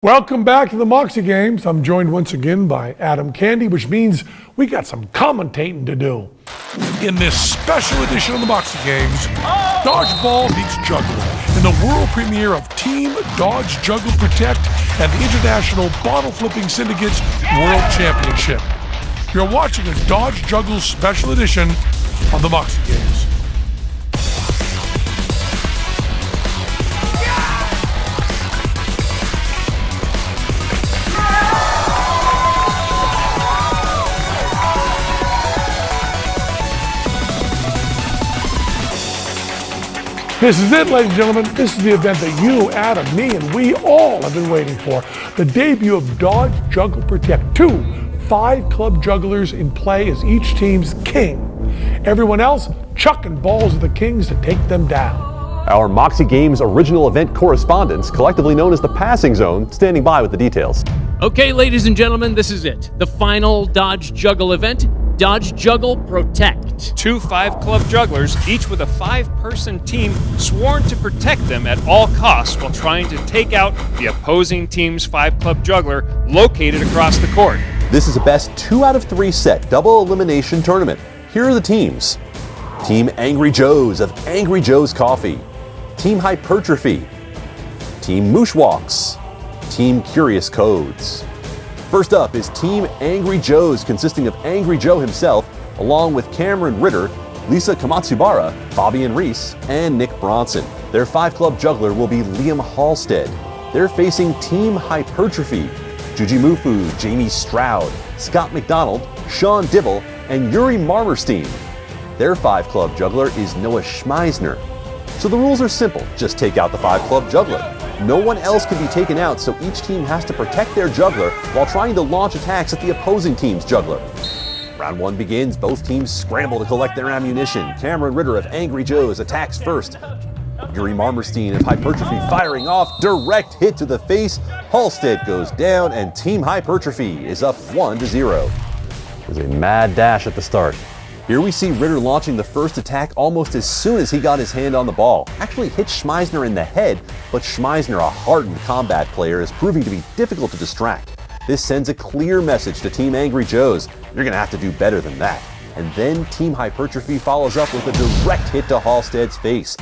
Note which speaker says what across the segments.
Speaker 1: Welcome back to the Moxie Games. I'm joined once again by Adam Candy, which means we got some commentating to do. In this special edition of the Moxie Games, Dodgeball meets Juggling in the world premiere of Team Dodge Juggle Protect and the International Bottle Flipping Syndicate's World Championship. You're watching a Dodge Juggle special edition of the Moxie Games. This is it, ladies and gentlemen. This is the event that you, Adam, me, and we all have been waiting for. The debut of Dodge Juggle Protect. 2 5-club jugglers in play as each team's king. Everyone else chucking balls at the kings to take them down.
Speaker 2: Our Moxie Games original event correspondents, collectively known as the Passing Zone, standing by with the details.
Speaker 3: Okay, ladies and gentlemen, this is it. The final Dodge Juggle event, Dodge Juggle Protect.
Speaker 4: 2 5-club jugglers, each with a 5-person team sworn to protect them at all costs while trying to take out the opposing team's 5-club juggler located across the court.
Speaker 2: This is a best 2 out of 3 set double elimination tournament. Here are the teams. Team Angry Joe's of Angry Joe's Coffee. Team Hypertrophy. Team Mooshwalks. Team Curious Codes. First up is Team Angry Joe's, consisting of Angry Joe himself, along with Cameron Ritter, Lisa Kamatsubara, Fabian Reese, and Nick Bronson. Their 5-club juggler will be Liam Halstead. They're facing Team Hypertrophy, Juji Mufu, Jamie Stroud, Scott McDonald, Sean Dibble, and Yuri Marmerstein. Their 5-club juggler is Noah Schmeisner. So the rules are simple. Just take out the 5-club juggler. No one else can be taken out, so each team has to protect their juggler while trying to launch attacks at the opposing team's juggler. Round 1 begins. Both teams scramble to collect their ammunition. Cameron Ritter of Angry Joe's attacks first. Yuri Marmerstein of Hypertrophy firing off. Direct hit to the face. Halstead goes down, and Team Hypertrophy is up 1-0. There's a mad dash at the start. Here we see Ritter launching the first attack almost as soon as he got his hand on the ball. Actually hit Schmeisner in the head, but Schmeisner, a hardened combat player, is proving to be difficult to distract. This sends a clear message to Team Angry Joe's. You're going to have to do better than that. And then Team Hypertrophy follows up with a direct hit to Halstead's face.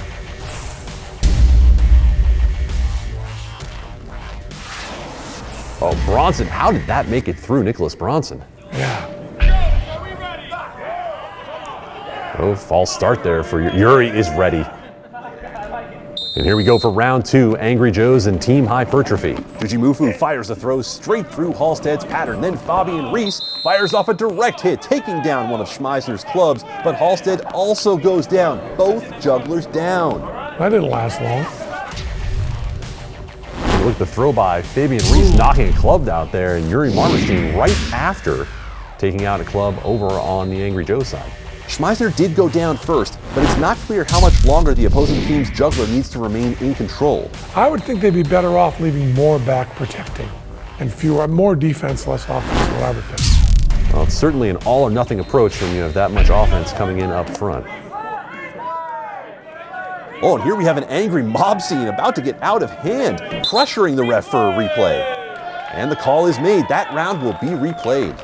Speaker 2: Oh, Bronson, how did that make it through Nicholas Bronson?
Speaker 1: Yeah.
Speaker 2: Oh, false start there for Yuri is ready. And here we go for round 2, Angry Joe's and Team Hypertrophy. Jujimufu fires a throw straight through Halstead's pattern. Then Fabian Reese fires off a direct hit, taking down one of Schmeisner's clubs. But Halstead also goes down. Both jugglers down.
Speaker 1: That didn't last long.
Speaker 2: Look at the throw by Fabian Reese knocking a club out there, and Yuri Marmerstein right after taking out a club over on the Angry Joe side. Schmeisner did go down first, but it's not clear how much longer the opposing team's juggler needs to remain in control.
Speaker 1: I would think they'd be better off leaving more back protecting and more defense, less offense, what I would think.
Speaker 2: Well, it's certainly an all or nothing approach when you have that much offense coming in up front. Oh, and here we have an angry mob scene about to get out of hand, pressuring the ref for a replay. And the call is made. That round will be replayed.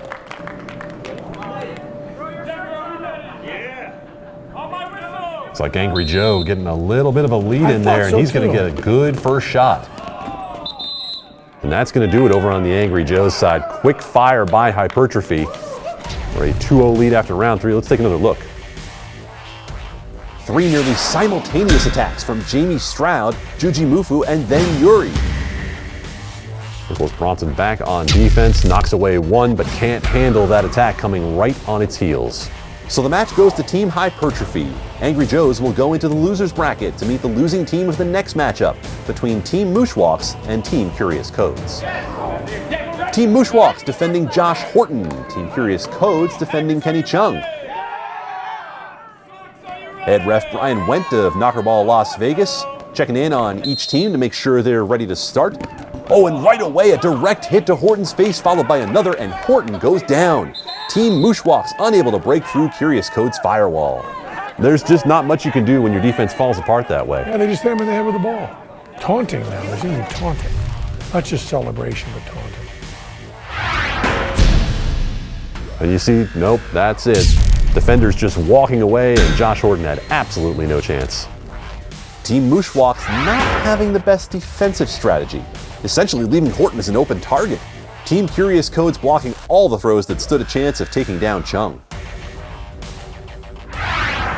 Speaker 2: It's like Angry Joe getting a little bit of a lead in there, and he's going to get a good first shot. And that's going to do it over on the Angry Joe's side. Quick fire by Hypertrophy for a 2-0 lead after round 3. Let's take another look. 3 nearly simultaneous attacks from Jamie Stroud, Juji Mufu, and then Yuri. Nicholas Bronson back on defense, knocks away one, but can't handle that attack coming right on its heels. So the match goes to Team Hypertrophy. Angry Joe's will go into the loser's bracket to meet the losing team of the next matchup between Team Mooshwalks and Team Curious Codes. Team Mooshwalks defending Josh Horton. Team Curious Codes defending Kenny Chung. Head ref Brian Wenta of Knockerball Las Vegas checking in on each team to make sure they're ready to start. Oh, and right away a direct hit to Horton's face followed by another, and Horton goes down. Team Mooshwalks unable to break through Curious Code's firewall. There's just not much you can do when your defense falls apart that way.
Speaker 1: Yeah, they just hit him in the head with the ball. Taunting them. They seem to be taunting. That's just celebration but taunting.
Speaker 2: And you see, nope, that's it. Defenders just walking away, and Josh Horton had absolutely no chance. Team Mooshwalks not having the best defensive strategy, essentially leaving Horton as an open target. Team Curious Codes blocking all the throws that stood a chance of taking down Chung.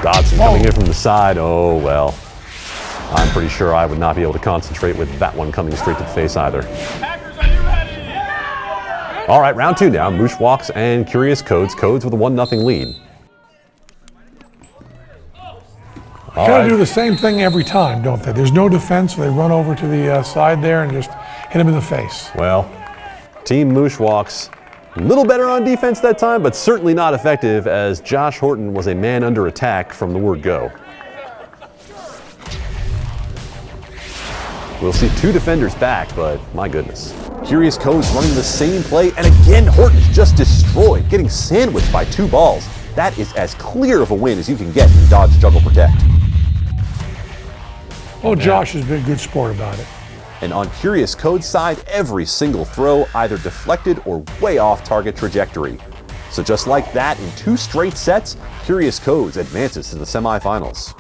Speaker 2: Dodson coming in from the side. Oh, well. I'm pretty sure I would not be able to concentrate with that one coming straight to the face either. All right, round 2 now. Mooshwalks and Curious Codes. Codes with a 1-0 lead. All
Speaker 1: Gotta
Speaker 2: right.
Speaker 1: do the same thing every time, don't they? There's no defense, so they run over to the side there and just hit him in the face.
Speaker 2: Well, Team Mooshwalks a little better on defense that time, but certainly not effective, as Josh Horton was a man under attack from the word go. We'll see 2 defenders back, but my goodness. Curious Codes running the same play, and again Horton's just destroyed, getting sandwiched by 2 balls. That is as clear of a win as you can get in Dodge Juggle Protect.
Speaker 1: Oh, Josh has been a good sport about it.
Speaker 2: And on Curious Code's side, every single throw either deflected or way off target trajectory. So just like that, in 2 straight sets, Curious Codes advances to the semifinals.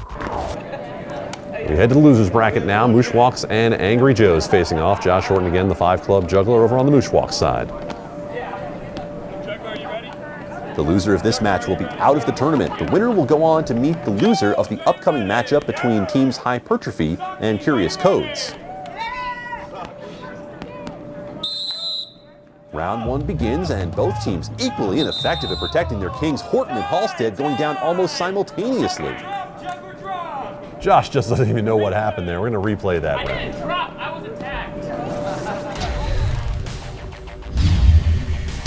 Speaker 2: We head to the losers bracket now. Mooshwalks and Angry Joe's facing off. Josh Horton again, the 5-club juggler over on the Mooshwalks side. The loser of this match will be out of the tournament. The winner will go on to meet the loser of the upcoming matchup between teams Hypertrophy and Curious Codes. Round 1 begins, and both teams equally ineffective at protecting their kings. Horton and Halstead going down almost simultaneously. Josh just doesn't even know what happened there. We're going to replay that round.
Speaker 3: I was attacked.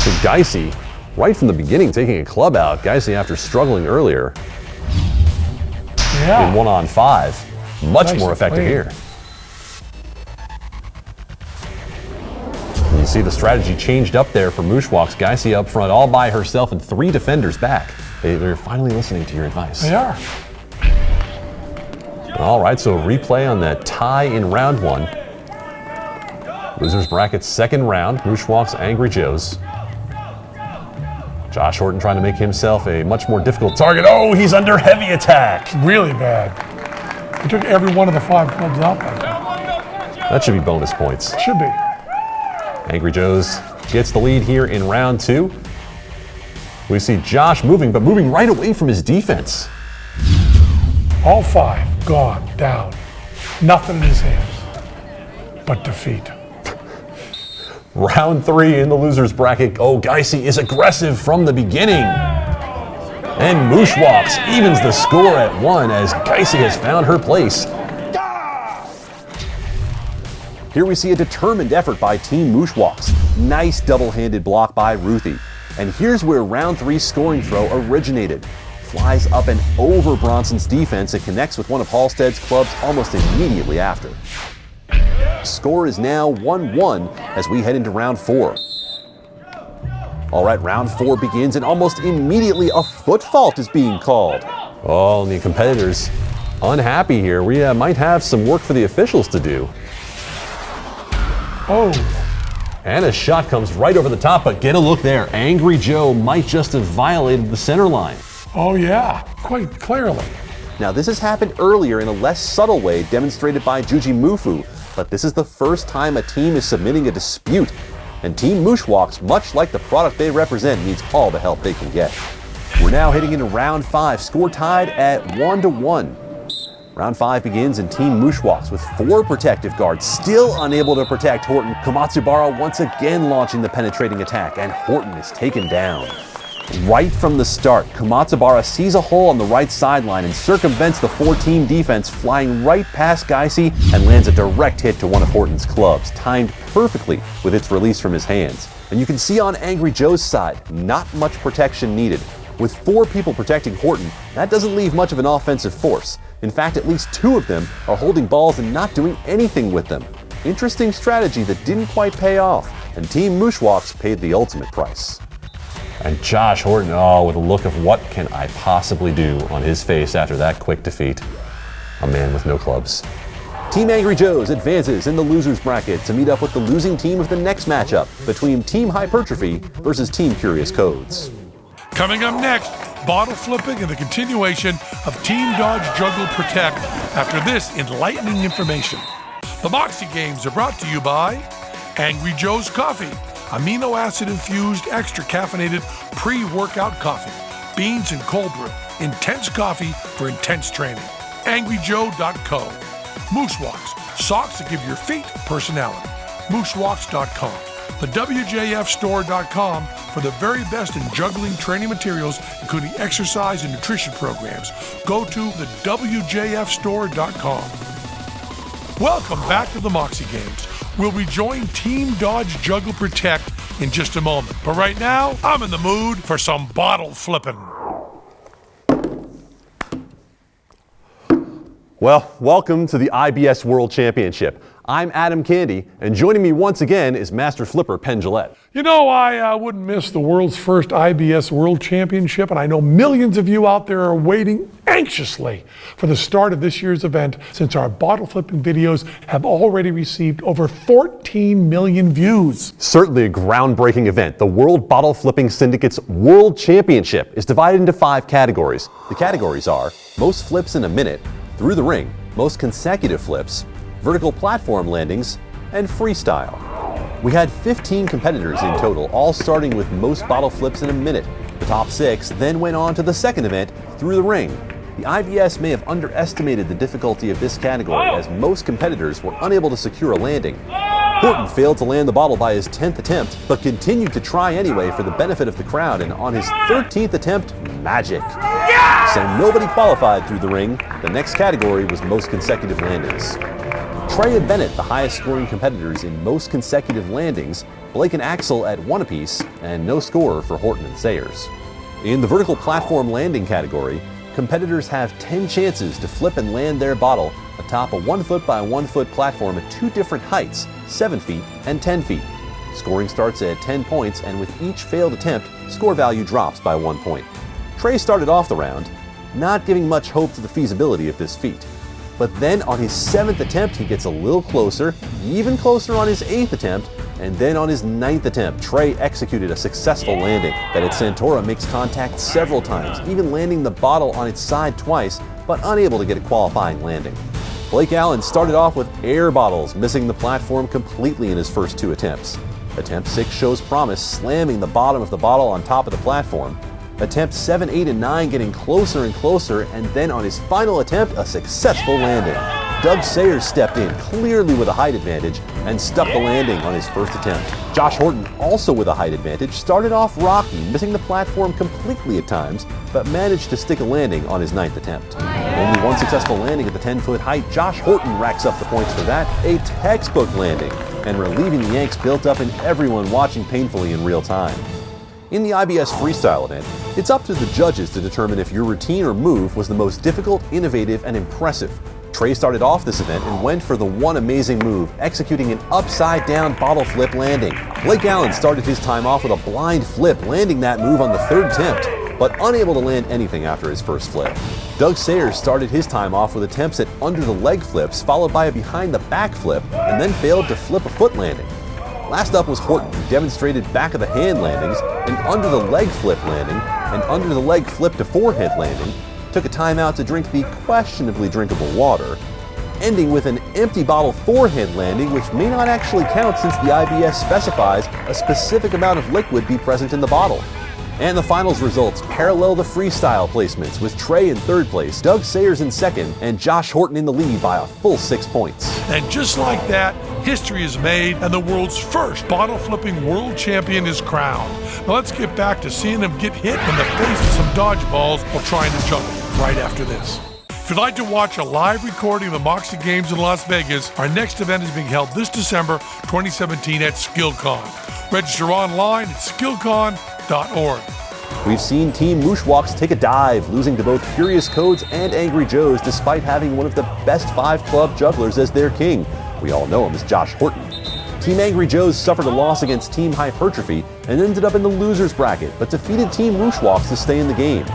Speaker 2: So Geisy, right from the beginning, taking a club out. Geisy, after struggling earlier
Speaker 1: Yeah.
Speaker 2: in 1-on-5, much
Speaker 1: Nice
Speaker 2: more
Speaker 1: and
Speaker 2: effective
Speaker 1: clean.
Speaker 2: here. And you see the strategy changed up there for Mooshwalks. Geisy up front all by herself and 3 defenders back. They're finally listening to your advice.
Speaker 1: They are.
Speaker 2: All right, so a replay on that tie in round 1. Losers bracket 2nd round, Mooshwalks, Angry Joe's. Josh Horton trying to make himself a much more difficult target. Oh, he's under heavy attack.
Speaker 1: Really bad. He took every one of the 5 clubs out like that.
Speaker 2: That should be bonus points.
Speaker 1: Should be.
Speaker 2: Angry Joe's gets the lead here in round 2. We see Josh moving, but moving right away from his defense.
Speaker 1: All 5 gone, down. Nothing in his hands but defeat.
Speaker 2: Round 3 in the losers bracket. Oh, Geisy is aggressive from the beginning. And Mooshwalks evens the score at 1 as Geisy has found her place. Here we see a determined effort by Team Mooshwalks. Nice double-handed block by Ruthie. And here's where round 3's scoring throw originated. Flies up and over Bronson's defense and connects with one of Halstead's clubs almost immediately after. Score is now 1-1 as we head into round 4. All right, round 4 begins, and almost immediately a foot fault is being called. Oh, and the competitors unhappy here. We might have some work for the officials to do.
Speaker 1: Oh,
Speaker 2: And a shot comes right over the top, but get a look there. Angry Joe might just have violated the center line.
Speaker 1: oh yeah, quite clearly.
Speaker 2: Now, this has happened earlier in a less subtle way demonstrated by Juji Mufu, but this is the first time a team is submitting a dispute. And Team Mooshwalks, much like the product they represent, needs all the help they can get. We're now heading into round 5, score tied at 1-1. Round 5 begins, and Team Mooshwalks with 4 protective guards still unable to protect Horton. Komatsubara once again launching the penetrating attack, and Horton is taken down. Right from the start, Komatsubara sees a hole on the right sideline and circumvents the 4-team defense, flying right past Geisy and lands a direct hit to one of Horton's clubs, timed perfectly with its release from his hands. And you can see on Angry Joe's side, not much protection needed. With 4 people protecting Horton, that doesn't leave much of an offensive force. In fact, at least 2 of them are holding balls and not doing anything with them. Interesting strategy that didn't quite pay off, and Team Mooshwalks paid the ultimate price. And Josh Horton, oh, with a look of what can I possibly do on his face after that quick defeat. A man with no clubs. Team Angry Joes advances in the losers bracket to meet up with the losing team of the next matchup between Team Hypertrophy versus Team Curious Codes.
Speaker 1: Coming up next, bottle flipping and the continuation of Team Dodge Juggle Protect after this enlightening information. The Moxie Games are brought to you by Angry Joe's Coffee, amino acid infused extra caffeinated pre-workout coffee, beans and cold brew, intense coffee for intense training. AngryJoe.co. Moosewalks, socks that give your feet personality. Moosewalks.com. The WJFstore.com for the very best in juggling training materials, including exercise and nutrition programs. Go to the WJFstore.com. Welcome back to the Moxie Games. We'll rejoin Team Dodge Juggle Protect in just a moment. But right now, I'm in the mood for some bottle flipping.
Speaker 2: Well, welcome to the IBS World Championship. I'm Adam Candy, and joining me once again is Master Flipper Penn Jillette.
Speaker 1: You know, I wouldn't miss the world's first IBS World Championship, and I know millions of you out there are waiting anxiously for the start of this year's event, since our bottle flipping videos have already received over 14 million views.
Speaker 2: Certainly a groundbreaking event. The World Bottle Flipping Syndicate's World Championship is divided into 5 categories. The categories are most flips in a minute, through the ring, most consecutive flips, vertical platform landings, and freestyle. We had 15 competitors in total, all starting with most bottle flips in a minute. The top 6 then went on to the second event, through the ring. The IBS may have underestimated the difficulty of this category, as most competitors were unable to secure a landing. Horton failed to land the bottle by his 10th attempt, but continued to try anyway for the benefit of the crowd, and on his 13th attempt, magic. So nobody qualified through the ring. The next category was most consecutive landings. Trey and Bennett, the highest scoring competitors in most consecutive landings, Blake and Axel at 1 apiece, and no scorer for Horton and Sayers. In the vertical platform landing category, competitors have 10 chances to flip and land their bottle atop a 1 foot by 1 foot platform at 2 different heights, 7 feet and 10 feet. Scoring starts at 10 points, and with each failed attempt, score value drops by 1 point. Trey started off the round, not giving much hope to the feasibility of this feat. But then on his 7th attempt, he gets a little closer, even closer on his 8th attempt, and then on his 9th attempt, Trey executed a successful landing. Bennett Santora makes contact several times, even landing the bottle on its side twice, but unable to get a qualifying landing. Blake Allen started off with air bottles, missing the platform completely in his first 2 attempts. Attempt 6 shows promise, slamming the bottom of the bottle on top of the platform. Attempts 7, 8, and 9 getting closer and closer, and then on his final attempt, a successful landing. Doug Sayers stepped in, clearly with a height advantage, and stuck the landing on his first attempt. Josh Horton, also with a height advantage, started off rocky, missing the platform completely at times, but managed to stick a landing on his 9th attempt. Only 1 successful landing at the 10-foot height, Josh Horton racks up the points for that, a textbook landing, and relieving the angst built up in everyone watching painfully in real time. In the IBS freestyle event, it's up to the judges to determine if your routine or move was the most difficult, innovative, and impressive. Trey started off this event and went for the one amazing move, executing an upside-down bottle flip landing. Blake Allen started his time off with a blind flip, landing that move on the 3rd attempt, but unable to land anything after his first flip. Doug Sayers started his time off with attempts at under-the-leg flips, followed by a behind-the-back flip, and then failed to flip a foot landing. Last up was Horton, who demonstrated back-of-the-hand landings, an under-the-leg flip landing, an under-the-leg flip to forehead landing, took a timeout to drink the questionably drinkable water, ending with an empty bottle forehead landing, which may not actually count since the IBS specifies a specific amount of liquid be present in the bottle. And the finals results parallel the freestyle placements, with Trey in 3rd place, Doug Sayers in 2nd, and Josh Horton in the lead by a full 6 points.
Speaker 1: And just like that, history is made and the world's first bottle flipping world champion is crowned. Now let's get back to seeing him get hit in the face with some dodgeballs while trying to juggle right after this. If you'd like to watch a live recording of the Moxie Games in Las Vegas, our next event is being held this December 2017 at SkillCon. Register online at skillcon.org.
Speaker 2: We've seen Team Mooshwalks take a dive, losing to both Curious Codes and Angry Joes, despite having one of the best 5 club jugglers as their king. We all know him as Josh Horton. Team Angry Joes suffered a loss against Team Hypertrophy and ended up in the losers bracket, but defeated Team Mooshwalks to stay in the game.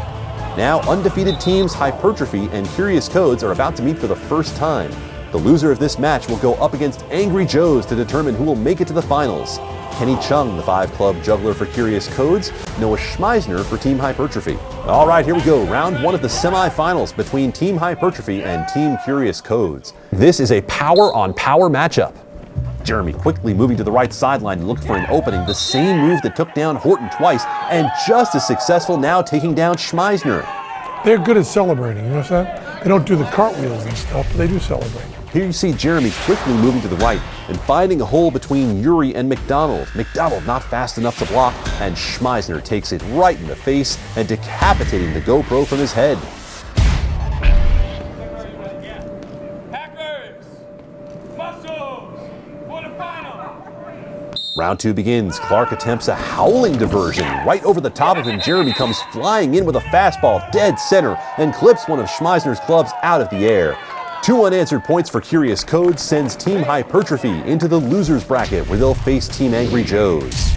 Speaker 2: Now, undefeated teams Hypertrophy and Curious Codes are about to meet for the first time. The loser of this match will go up against Angry Joe's to determine who will make it to the finals. Kenny Chung, the 5-club juggler for Curious Codes, Noah Schmeisner for Team Hypertrophy. All right, here we go. Round 1 of the semifinals between Team Hypertrophy and Team Curious Codes. This is a power-on-power matchup. Jeremy quickly moving to the right sideline to look for an opening, the same move that took down Horton twice, and just as successful now taking down Schmeisner.
Speaker 1: They're good at celebrating, you know what I'm saying? They don't do the cartwheels and stuff, but they do celebrate.
Speaker 2: Here you see Jeremy quickly moving to the right and finding a hole between Yuri and McDonald. McDonald not fast enough to block, and Schmeisner takes it right in the face and decapitating the GoPro from his head. Round 2 begins. Clark attempts a howling diversion. Right over the top of him, Jeremy comes flying in with a fastball dead center and clips one of Schmeisner's clubs out of the air. 2 unanswered points for Curious Codes sends Team Hypertrophy into the losers bracket where they'll face Team Angry Joe's.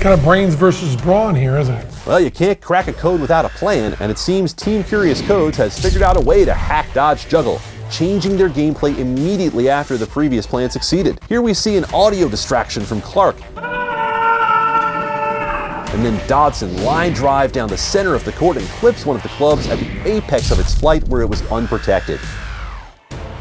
Speaker 1: Kind of brains versus brawn here, isn't it?
Speaker 2: Well, you can't crack a code without a plan, and it seems Team Curious Codes has figured out a way to hack Dodge Juggle, changing their gameplay immediately after the previous plan succeeded. Here we see an audio distraction from Clark. And then Dodson line drive down the center of the court and clips one of the clubs at the apex of its flight where it was unprotected.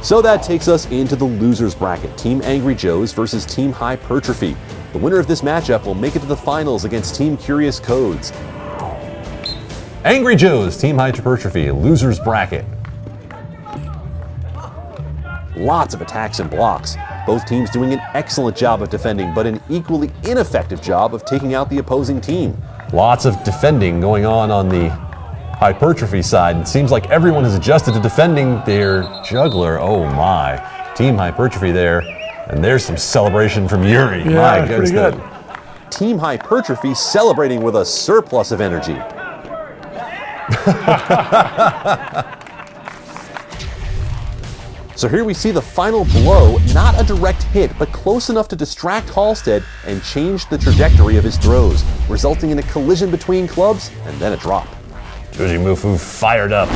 Speaker 2: So that takes us into the losers bracket, Team Angry Joe's versus Team Hypertrophy. The winner of this matchup will make it to the finals against Team Curious Codes. Angry Joe's, Team Hypertrophy, losers bracket. Lots of attacks and blocks. Both teams doing an excellent job of defending, but an equally ineffective job of taking out the opposing team. Lots of defending going on the Hypertrophy side. It seems like everyone has adjusted to defending their juggler. Oh my. Team Hypertrophy there. And there's some celebration from Yuri.
Speaker 1: Yeah,
Speaker 2: My goodness.
Speaker 1: pretty good.
Speaker 2: Team Hypertrophy celebrating with a surplus of energy. So here we see the final blow, not a direct hit, but close enough to distract Halstead and change the trajectory of his throws, resulting in a collision between clubs and then a drop. Jujimufu fired up.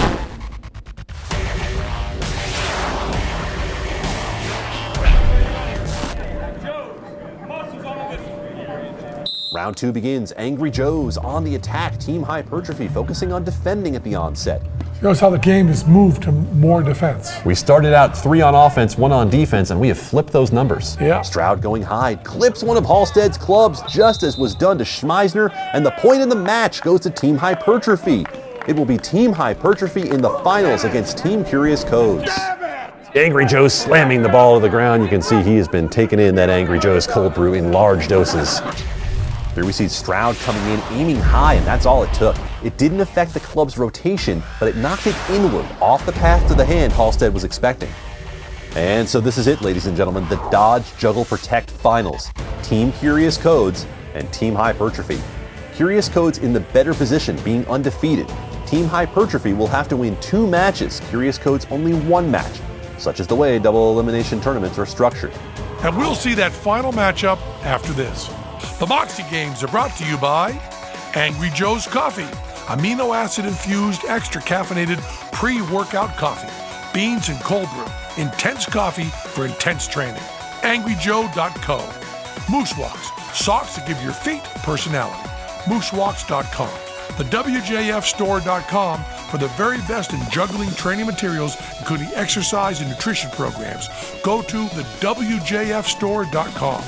Speaker 2: Round 2 begins. Angry Joe's on the attack. Team Hypertrophy focusing on defending at the onset.
Speaker 1: Notice how the game has moved to more defense.
Speaker 2: We started out 3 on offense, 1 on defense, and we have flipped those numbers.
Speaker 1: Yeah.
Speaker 2: Stroud going high, clips one of Halstead's clubs just as was done to Schmeisner, and the point in the match goes to Team Hypertrophy. It will be Team Hypertrophy in the finals against Team Curious Codes. Angry Joe slamming the ball to the ground. You can see he has been taking in that Angry Joe's cold brew in large doses. Here we see Stroud coming in, aiming high, and that's all it took. It didn't affect the club's rotation, but it knocked it inward, off the path to the hand Halstead was expecting. And so this is it, ladies and gentlemen, the Dodge Juggle Protect Finals. Team Curious Codes and Team Hypertrophy. Curious Codes in the better position, being undefeated. Team Hypertrophy will have to win 2 matches, Curious Codes only 1 match, such is the way double elimination tournaments are structured.
Speaker 1: And we'll see that final matchup after this. The Moxie Games are brought to you by Angry Joe's Coffee, amino acid infused, extra caffeinated pre-workout coffee, beans and cold brew, intense coffee for intense training. AngryJoe.co. Moosewalks, socks that give your feet personality. Moosewalks.com. The WJFstore.com for the very best in juggling training materials, including exercise and nutrition programs. Go to the WJFstore.com.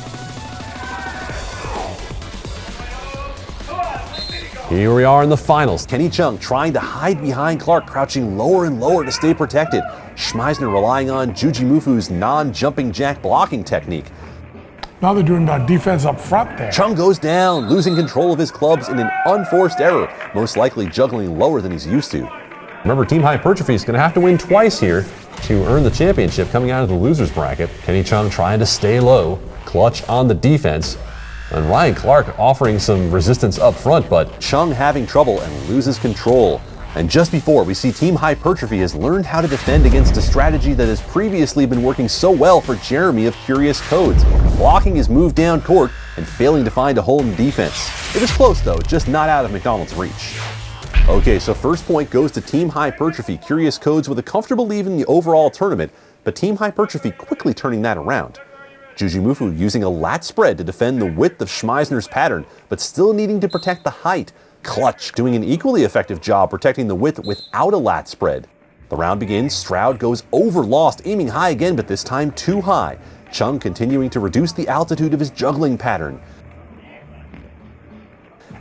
Speaker 2: Here we are in the finals. Kenny Chung trying to hide behind Clark, crouching lower and lower to stay protected. Schmeisner relying on Jujimufu's non-jumping jack blocking technique.
Speaker 1: Now they're doing defense up front there.
Speaker 2: Chung goes down, losing control of his clubs in an unforced error, most likely juggling lower than he's used to. Remember, Team Hypertrophy is going to have to win twice here to earn the championship coming out of the losers bracket. Kenny Chung trying to stay low, clutch on the defense. And Ryan Clark offering some resistance up front, but Chung having trouble and loses control. And just before, we see Team Hypertrophy has learned how to defend against a strategy that has previously been working so well for Jeremy of Curious Codes, blocking his move down court and failing to find a hole in defense. It was close though, just not out of McDonald's reach. Okay, so first point goes to Team Hypertrophy. Curious Codes with a comfortable lead in the overall tournament, but Team Hypertrophy quickly turning that around. Jujimufu using a lat spread to defend the width of Schmeisner's pattern, but still needing to protect the height. Clutch doing an equally effective job protecting the width without a lat spread. The round begins, Stroud goes over Lost, aiming high again, but this time too high. Chung continuing to reduce the altitude of his juggling pattern.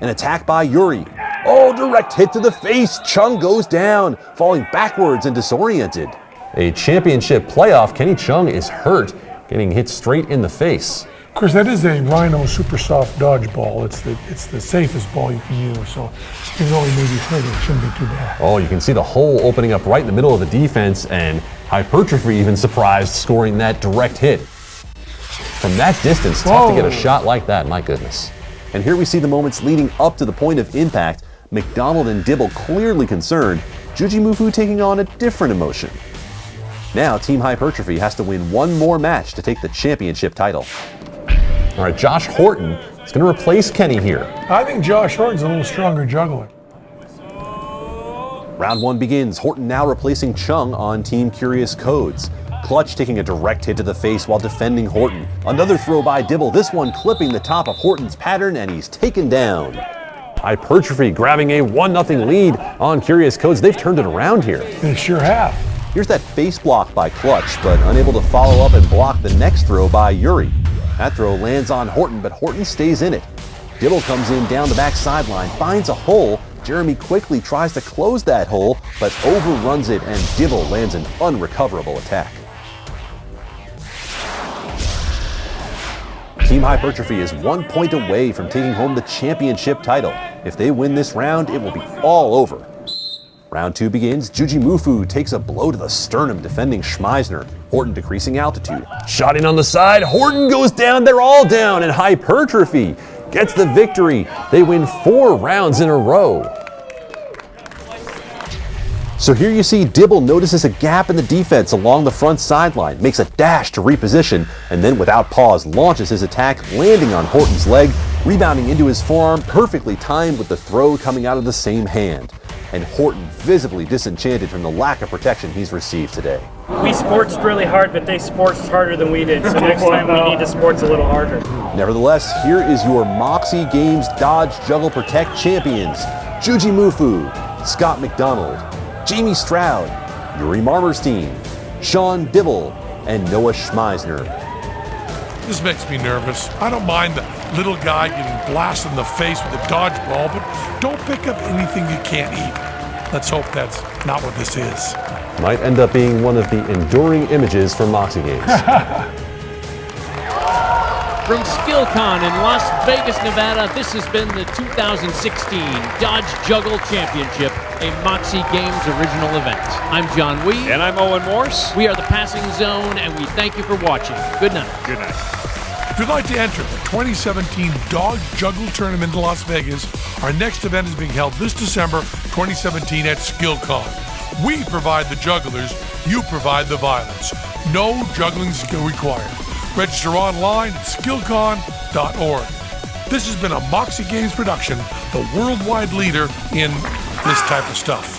Speaker 2: An attack by Yuri. Oh, direct hit to the face. Chung goes down, falling backwards and disoriented. A championship playoff, Kenny Chung is hurt, getting hit straight in the face.
Speaker 1: Of course, that is a Rhino Super Soft dodgeball. It's the safest ball you can use, so even though he may be hurt, it shouldn't be too bad.
Speaker 2: Oh, you can see the hole opening up right in the middle of the defense, and Hypertrophy even surprised scoring that direct hit. From that distance, tough to get a shot like that, my goodness. And here we see the moments leading up to the point of impact. McDonald and Dibble clearly concerned, Jujimufu taking on a different emotion. Now Team Hypertrophy has to win one more match to take the championship title. All right, Josh Horton is going to replace Kenny here.
Speaker 1: I think Josh Horton's a little stronger juggler.
Speaker 2: Round one begins. Horton now replacing Chung on Team Curious Codes. Clutch taking a direct hit to the face while defending Horton. Another throw by Dibble, this one clipping the top of Horton's pattern, and he's taken down. Hypertrophy grabbing a 1-0 lead on Curious Codes. They've turned it around here.
Speaker 1: They sure have.
Speaker 2: Here's that face block by Clutch, but unable to follow up and block the next throw by Yuri. That throw lands on Horton, but Horton stays in it. Dibble comes in down the back sideline, finds a hole. Jeremy quickly tries to close that hole, but overruns it, and Dibble lands an unrecoverable attack. Team Hypertrophy is 1 point away from taking home the championship title. If they win this round, it will be all over. Round two begins. Jujimufu takes a blow to the sternum, defending Schmeisner. Horton decreasing altitude. Shotting on the side. Horton goes down. They're all down, and Hypertrophy gets the victory. They win 4 rounds in a row. So here you see Dibble notices a gap in the defense along the front sideline, makes a dash to reposition, and then without pause launches his attack, landing on Horton's leg, rebounding into his forearm, perfectly timed with the throw coming out of the same hand. And Horton visibly disenchanted from the lack of protection he's received today.
Speaker 5: We sportsed really hard, but they sportsed harder than we did, so next time we need to sports a little harder.
Speaker 2: Nevertheless, here is your Moxie Games Dodge Juggle Protect champions. Jujimufu, Scott McDonald, Jamie Stroud, Yuri Marmerstein, Sean Dibble, and Noah Schmeisner.
Speaker 1: This makes me nervous. I don't mind the little guy getting blasted in the face with a dodgeball, but don't pick up anything you can't eat. Let's hope that's not what this is.
Speaker 2: Might end up being one of the enduring images from Moxie Games.
Speaker 3: From SkillCon in Las Vegas, Nevada, this has been the 2016 Dodge Juggle Championship, a Moxie Games original event. I'm John Wee.
Speaker 4: And I'm Owen Morse.
Speaker 3: We are the Passing Zone, and we thank you for watching. Good night.
Speaker 4: Good night.
Speaker 1: If you'd like to enter the 2017 Dodge Juggle Tournament in Las Vegas, our next event is being held this December 2017 at SkillCon. We provide the jugglers, you provide the violence. No juggling skill required. Register online at skillcon.org. This has been a Moxie Games production, the worldwide leader in this type of stuff.